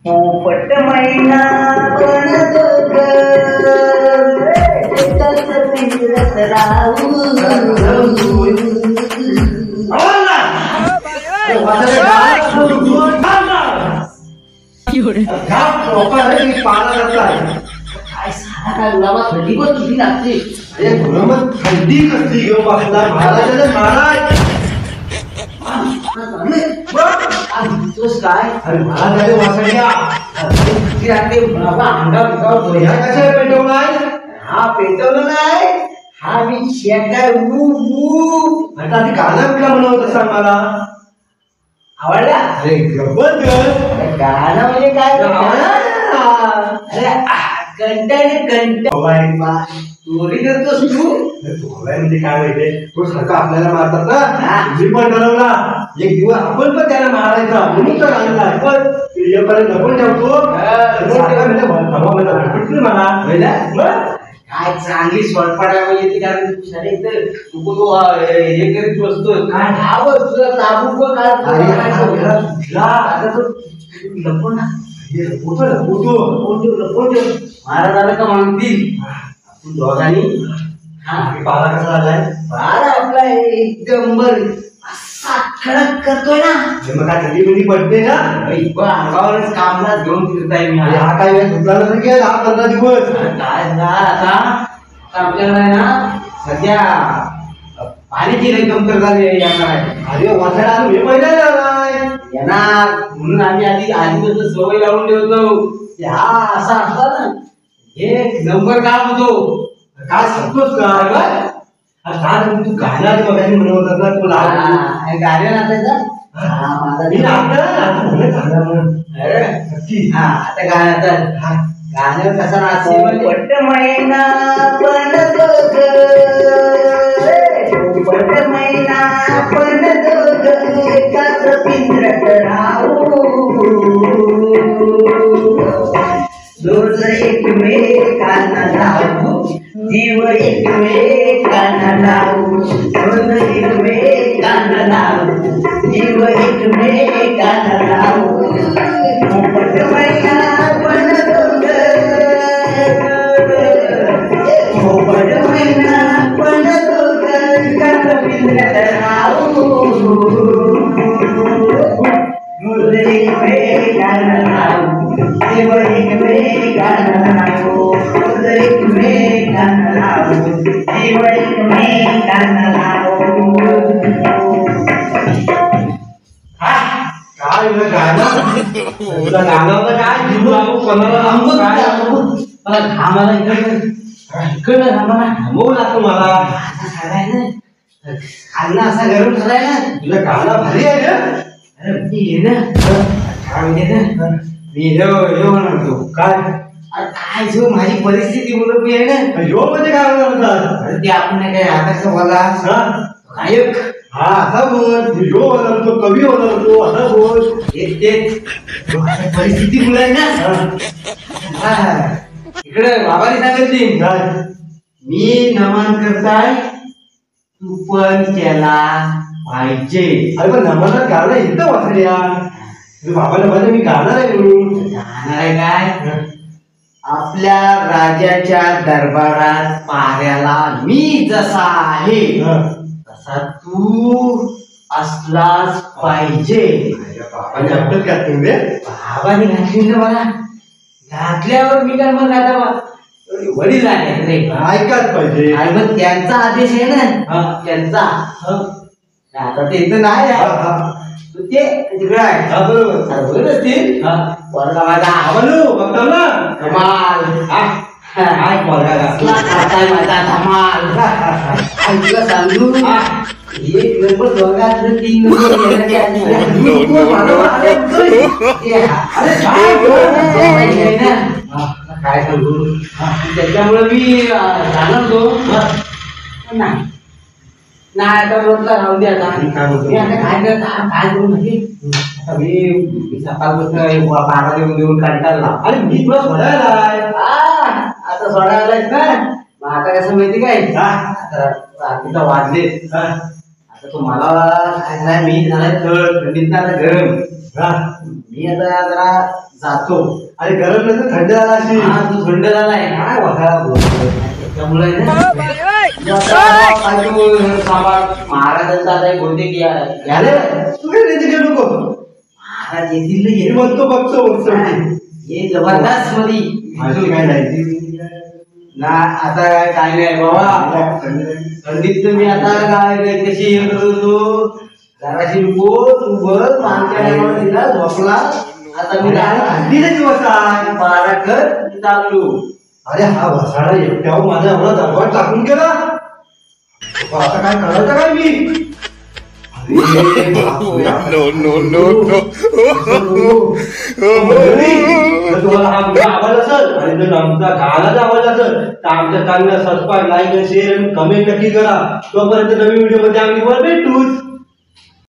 पोपट मैना बनतो पिंजरत राहू थंडी पण किती लागते. थंडी कसली घेऊ बसला महाराजाने महाराज काय अरे महाराजाने वासड्या कशा पेटवलाय. हा पेटवलं नाही हा मी शेंगा आता आधी गाणं कुठला म्हणवत असा मला आवडला. अरे गब्बत गाणं म्हणजे काय चोरी करतोस तू. म्हणजे काय माहितीये तो सारखा आपल्याला मारतात ना. मी पण ठरवला एक दिवस आपण पण त्याला मारायचा म्हणून तर गाणं आहे. पण पर्यंत लपून ठेवतो मला काय चांगली स्वयंपाक येते कारण तू हे करीत बसतो काय तुझा चाबू पण काय लपून ना महाराजाला का म्हणतील आपण दोघांनी. पाला कसा झालाय बारा आपला एकदम बर असा कडक करतोय ना. मग काय थंडी बिंडी पडते ना अंगावरच कामला घेऊन फिरताय मी. हा काय वेळ सुटला नसेल की 10-15 दिवस काय आता आपल्याला ना सध्या पाण्याची कमतरता येणार आहे. अरे वासडा हे पहिला येणार म्हणून आम्ही आधी सवय लावून ठेवतो. हा असा असता ना एक नंबर काम होतो. काय सांगतोस का तू गायला म्हणत ना तुला गाड्या नाचायचा आता गाण्याचा गाण्यावर कसा नाचते पट्ट मैना पण पट्ट मैना पण एकाच पिंजरत राहू दोन एकमेकांना लावू जीव एकमेकांना लावू दोन एकमेकांना लावू जीव एकमेकांना लावू पोपट मैना पण पोपट मैना पण एकाच पिंजरत राहू दोन एकमेकांना लावू जीव एकमेकांना लावू दोन एकमेकांना लावू जीव एकमेकांना लावू. काय गाणं तुला गाणं काय जीव आपण कोणाला मला घामाला इकडनं घामाला थांबवू लागतो मला खाल्ला असा गरम झालाय ना. तुला गाणं भारी आहे ना. अरे मी ये ना काय म्हणजे ना मी हे म्हणतो काय काय जो माझी परिस्थिती बोलत मी आहे ना यो म्हणजे काय म्हणतात अरे ते आपण नाही काय आता बोला गायक हा असा बोल यो म्हणतो कवी म्हणतो असा बोल तेच परिस्थिती मुळे ना इकडे बाबाने सांगितली मी नमन करताय तू पण केला पाहिजे. अरे पण नमनात गाणं येतं वासड्या बाबाला माझ्या मी गाणार आहे म्हणून गाणार आहे काय आपल्या राजाच्या दरबारात पाऱ्याला मी जसा आहे तसा तू असलाच पाहिजे. बाबाने अभ्यास करते रे बाबाने घातली ना मला घातल्यावर मी काय मग आता वडील आहे रे ऐकायला पाहिजे. आणि मग त्यांचा आदेश आहे ना त्यांचा आता ते इथं नाही ते तिकडे आहे बरोबर असतील वर्गा माझा आवडलो बघतो ना धमाल काय वर्गा काय माझा धमाल तुला सांगू एक नंबर वर्गात 3 नंबर काय सांगू त्याच्यामुळे मी जाणवतो नाही नाही आता रोजला राहून द्या आता मी आता काय करता काय करू म्हणजे आता मी सकाळपासून 12 देऊन कंटाळला. अरे मी तुला सोडायला आता सोडायलाच ना मग आता कसं माहिती काय आता रात्रीचा वाजले आता तो मला काय नाही मी झालाय थंडीत आता गरम मी आता जरा जातो. अरे गरम नाही तर थंड झाला अशी. हा तू थंड झालाय काय वसाळा बोलतोय. त्यामुळे महाराजांचा आता बहुतेक अरे तू काय रेती घेऊ नको. महाराज येतील मी म्हणतो बघतो हे जबरदस्त मध्ये माझी काय नाही ना आता काय नाही बाबा. थंडीत मी आता काय कशी हे करतो जराशी तू बस मागच्या टायमाला दिला झोपला. आता मी थंडीचा दिवस आहे. बारा कर चाललो. अरे हा वसाडा एकट्यावर माझा एवढा दरबार टाकून गेला. आता काय करायचं काय मी. तुम्हाला हा मुलगा आवाज असेल आणि जर आमचा गाण्याचा आवाज असेल तर आमच्या चांगल्या सबस्क्राईब लाईक शेअर आणि कमेंट नक्की करा. तोपर्यंत नवीन व्हिडिओ मध्ये आम्ही भेटूच.